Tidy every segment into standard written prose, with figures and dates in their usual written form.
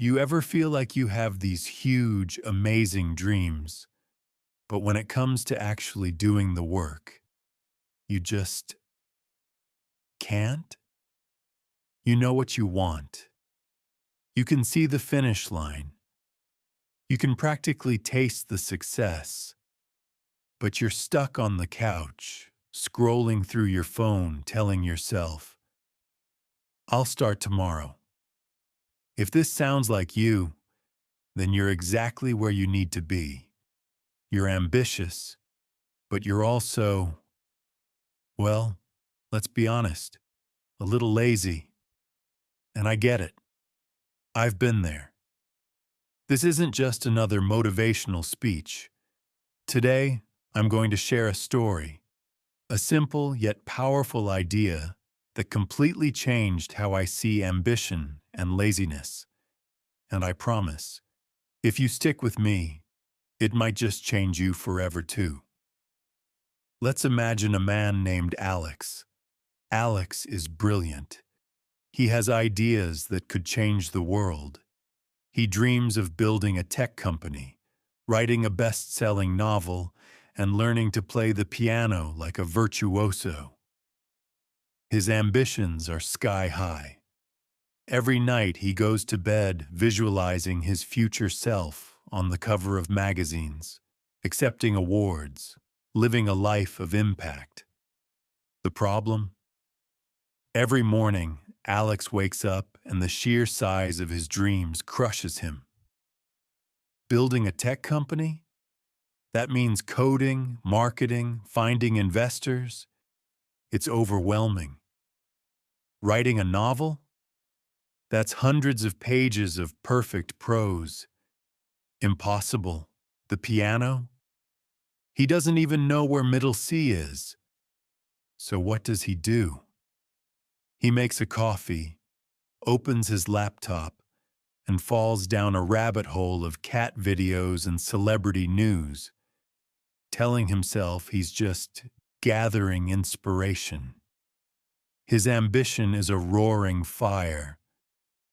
you ever feel like you have these huge, amazing dreams, but when it comes to actually doing the work, you just can't? You know what you want. You can see the finish line. You can practically taste the success, but you're stuck on the couch, scrolling through your phone, telling yourself, I'll start tomorrow. If this sounds like you, then you're exactly where you need to be. You're ambitious, but you're also, well, let's be honest, a little lazy. And I get it. I've been there. This isn't just another motivational speech. Today, I'm going to share a story, a simple yet powerful idea that completely changed how I see ambition and laziness. And I promise, if you stick with me, it might just change you forever too. Let's imagine a man named Alex. Alex is brilliant. He has ideas that could change the world. He dreams of building a tech company, writing a best-selling novel, and learning to play the piano like a virtuoso. His ambitions are sky high. Every night he goes to bed visualizing his future self on the cover of magazines, accepting awards, living a life of impact. The problem? Every morning, Alex wakes up and the sheer size of his dreams crushes him. Building a tech company? That means coding, marketing, finding investors. It's overwhelming. Writing a novel? That's hundreds of pages of perfect prose. Impossible. The piano? He doesn't even know where middle C is. So what does he do? He makes a coffee, opens his laptop, and falls down a rabbit hole of cat videos and celebrity news, telling himself he's just gathering inspiration. His ambition is a roaring fire,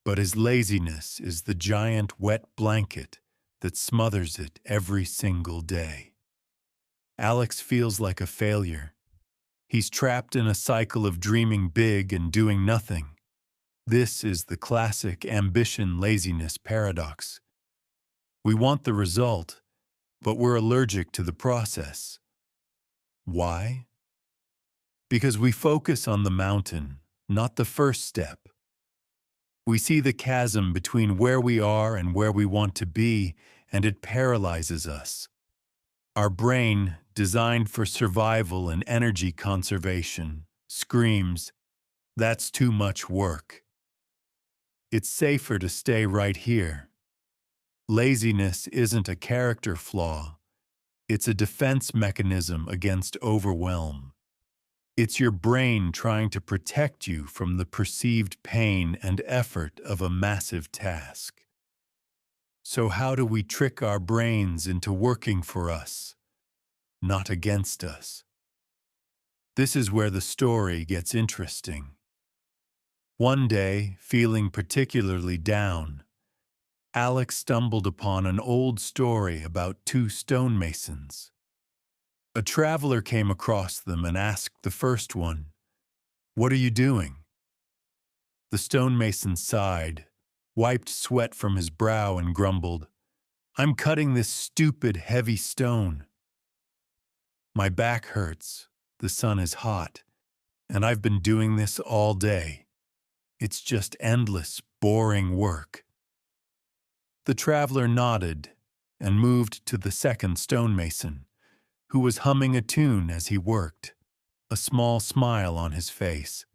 but his laziness is the giant wet blanket that smothers it every single day. Alex feels like a failure. He's trapped in a cycle of dreaming big and doing nothing. This is the classic ambition-laziness paradox. We want the result, but we're allergic to the process. Why? Because we focus on the mountain, not the first step. We see the chasm between where we are and where we want to be, and it paralyzes us. Our brain, designed for survival and energy conservation, screams, "That's too much work." It's safer to stay right here. Laziness isn't a character flaw. It's a defense mechanism against overwhelm. It's your brain trying to protect you from the perceived pain and effort of a massive task. So how do we trick our brains into working for us, not against us? This is where the story gets interesting. One day, feeling particularly down, Alex stumbled upon an old story about two stonemasons. A traveler came across them and asked the first one, "What are you doing?" The stonemason sighed, wiped sweat from his brow and grumbled, "I'm cutting this stupid, heavy stone. My back hurts, the sun is hot, and I've been doing this all day. It's just endless, boring work." The traveler nodded and moved to the second stonemason, who was humming a tune as he worked, a small smile on his face.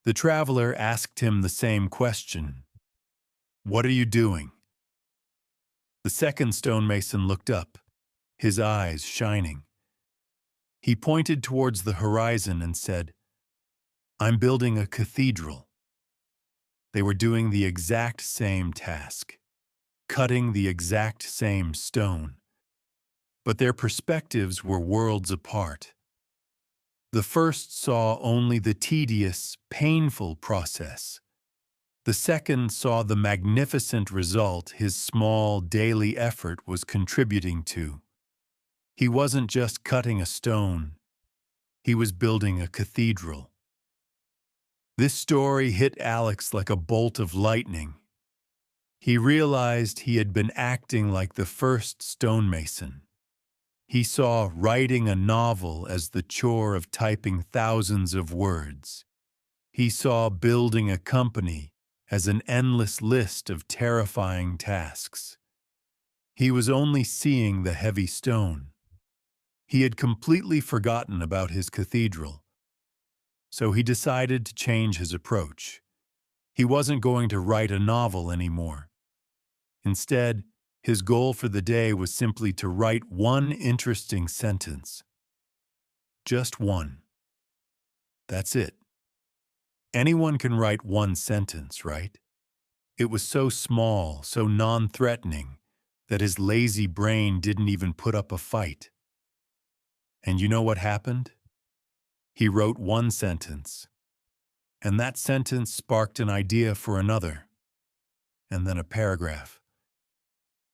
The traveler asked him the same question, "What are you doing?" The second stonemason looked up, his eyes shining. He pointed towards the horizon and said, "I'm building a cathedral." They were doing the exact same task, cutting the exact same stone, but their perspectives were worlds apart. The first saw only the tedious, painful process. The second saw the magnificent result his small daily effort was contributing to. He wasn't just cutting a stone, he was building a cathedral. This story hit Alex like a bolt of lightning. He realized he had been acting like the first stonemason. He saw writing a novel as the chore of typing thousands of words. He saw building a company as an endless list of terrifying tasks. He was only seeing the heavy stone. He had completely forgotten about his cathedral. So he decided to change his approach. He wasn't going to write a novel anymore. Instead, his goal for the day was simply to write one interesting sentence. Just one. That's it. Anyone can write one sentence, right? It was so small, so non-threatening, that his lazy brain didn't even put up a fight. And you know what happened? He wrote one sentence, and that sentence sparked an idea for another, and then a paragraph.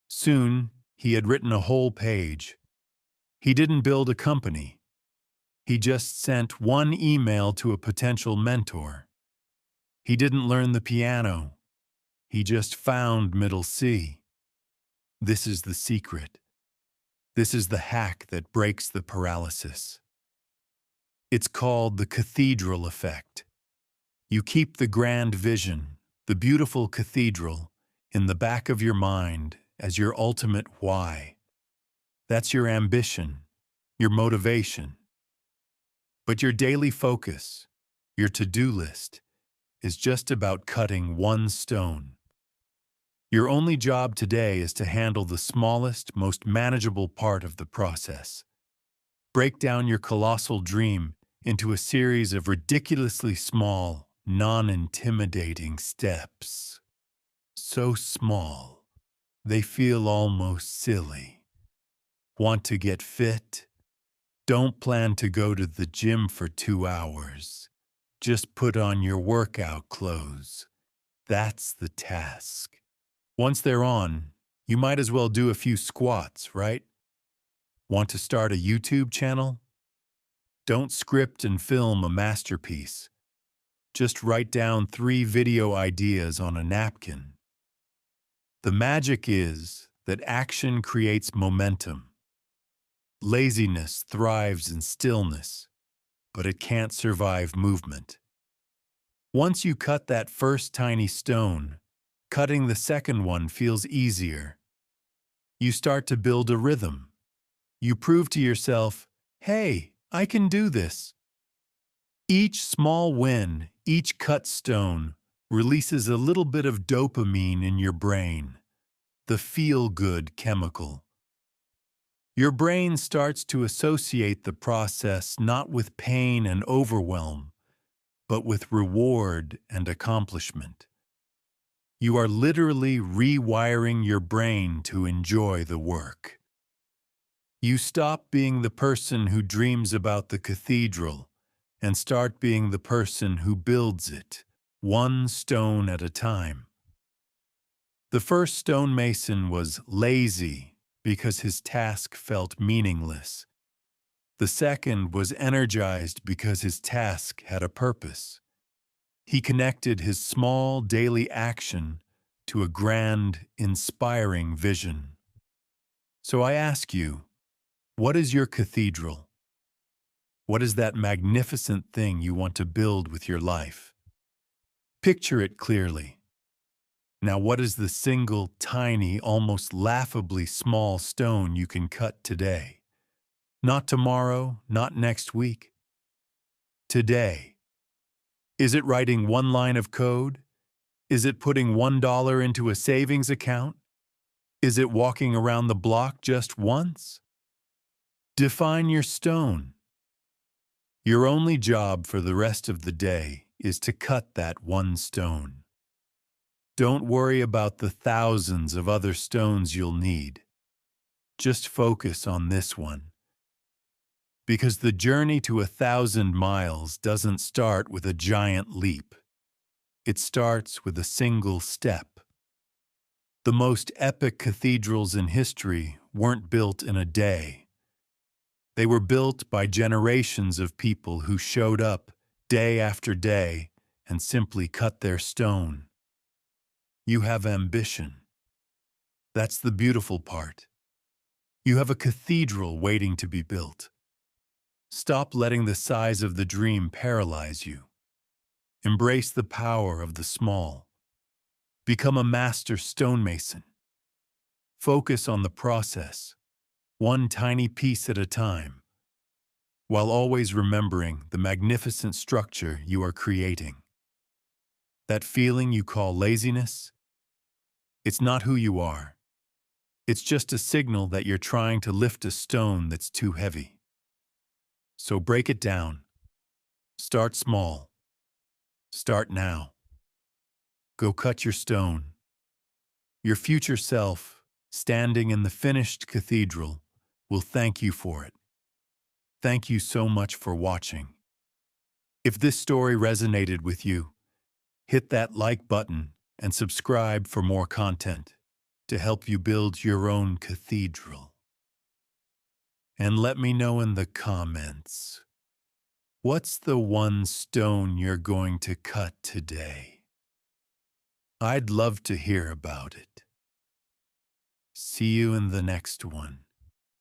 Soon, he had written a whole page. He didn't build a company. He just sent one email to a potential mentor. He didn't learn the piano. He just found middle C. This is the secret. This is the hack that breaks the paralysis. It's called the Cathedral Effect. You keep the grand vision, the beautiful cathedral, in the back of your mind as your ultimate why. That's your ambition, your motivation. But your daily focus, your to-do list, is just about cutting one stone. Your only job today is to handle the smallest, most manageable part of the process. Break down your colossal dream into a series of ridiculously small, non-intimidating steps. So small, they feel almost silly. Want to get fit? Don't plan to go to the gym for 2 hours. Just put on your workout clothes. That's the task. Once they're on, you might as well do a few squats, right? Want to start a YouTube channel? Don't script and film a masterpiece. Just write down 3 video ideas on a napkin. The magic is that action creates momentum. Laziness thrives in stillness, but it can't survive movement. Once you cut that first tiny stone, cutting the second one feels easier. You start to build a rhythm. You prove to yourself, hey, I can do this. Each small win, each cut stone, releases a little bit of dopamine in your brain, the feel-good chemical. Your brain starts to associate the process not with pain and overwhelm, but with reward and accomplishment. You are literally rewiring your brain to enjoy the work. You stop being the person who dreams about the cathedral and start being the person who builds it, one stone at a time. The first stonemason was lazy because his task felt meaningless. The second was energized because his task had a purpose. He connected his small daily action to a grand, inspiring vision. So I ask you, what is your cathedral? What is that magnificent thing you want to build with your life? Picture it clearly. Now, what is the single, tiny, almost laughably small stone you can cut today? Not tomorrow, not next week. Today. Is it writing one line of code? Is it putting $1 into a savings account? Is it walking around the block just once? Define your stone. Your only job for the rest of the day is to cut that one stone. Don't worry about the thousands of other stones you'll need. Just focus on this one. Because the journey to 1,000 miles doesn't start with a giant leap. It starts with a single step. The most epic cathedrals in history weren't built in a day. They were built by generations of people who showed up day after day and simply cut their stone. You have ambition. That's the beautiful part. You have a cathedral waiting to be built. Stop letting the size of the dream paralyze you. Embrace the power of the small. Become a master stonemason. Focus on the process, one tiny piece at a time, while always remembering the magnificent structure you are creating. That feeling you call laziness, it's not who you are. It's just a signal that you're trying to lift a stone that's too heavy. So break it down. Start small. Start now. Go cut your stone. Your future self, standing in the finished cathedral, will thank you for it. Thank you so much for watching. If this story resonated with you, hit that like button and subscribe for more content to help you build your own cathedral. And let me know in the comments, what's the one stone you're going to cut today? I'd love to hear about it. See you in the next one.